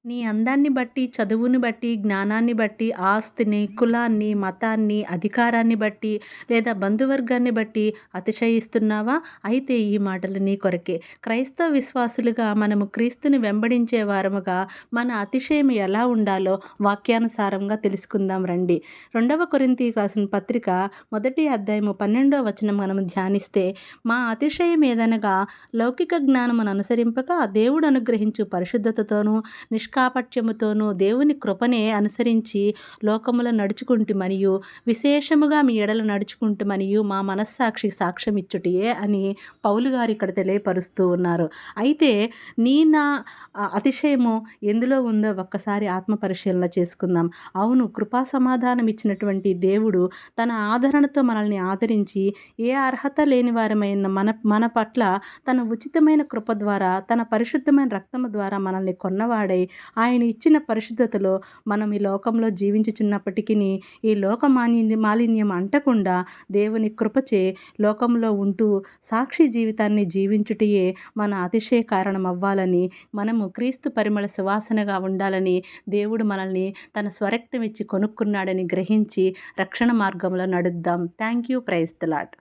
నీ అందాన్ని బట్టి, చదువుని బట్టి, జ్ఞానాన్ని బట్టి, ఆస్తిని, కులాన్ని, మతాన్ని, అధికారాన్ని బట్టి లేదా బంధువర్గాన్ని బట్టి అతిశయిస్తున్నావా? అయితే ఈ మాటలు నీ కొరకే. క్రైస్తవ విశ్వాసులుగా మనము క్రీస్తుని వెంబడించే వారముగా మన అతిశయం ఎలా ఉండాలో వాక్యానుసారంగా తెలుసుకుందాం రండి. 2వ కొరింథీయులకు రాసిన పత్రిక మొదటి అధ్యాయము 12వ వచనం మనము ధ్యానిస్తే, మా అతిశయం ఏదనగా లౌకిక జ్ఞానమును అనుసరింపక దేవుడు అనుగ్రహించు పరిశుద్ధతతోనూ నిష్కాపట్యముతోనూ దేవుని కృపనే అనుసరించి లోకములో నడుచుకుంటుమనియు విశేషముగా మీ ఎడల నడుచుకుంటుమనియు మా మనస్సాక్షి సాక్ష్యమిచ్చుటయే అని పౌలు గారు ఇక్కడ తెలియపరుస్తూ ఉన్నారు. అయితే నా అతిశయము ఎందులో ఉందో ఒక్కసారి ఆత్మ పరిశీలన చేసుకుందాం. అవును, కృపా సమాధానం ఇచ్చినటువంటి దేవుడు తన ఆదరణతో మనల్ని ఆదరించి ఏ అర్హత లేని వారమైన మన పట్ల తన ఉచితమైన కృప ద్వారా తన పరిశుద్ధమైన రక్తము ద్వారా మనల్ని కొన్నవాడై ఆయన ఇచ్చిన పరిశుద్ధతలో మనం ఈ లోకంలో జీవించుచున్నప్పటికీ ఈ లోక మాలిన్యం అంటకుండా దేవుని కృపచే లోకంలో ఉంటూ సాక్షి జీవితాన్ని జీవించుటయే మన అతిశయ కారణం అవ్వాలని, మనము క్రీస్తు పరిమళ సువాసనగా ఉండాలని దేవుడు మనల్ని తన స్వరక్తం ఇచ్చి కొనుక్కున్నాడని గ్రహించి రక్షణ మార్గంలో నడుద్దాం. Thank you. Praise the lord.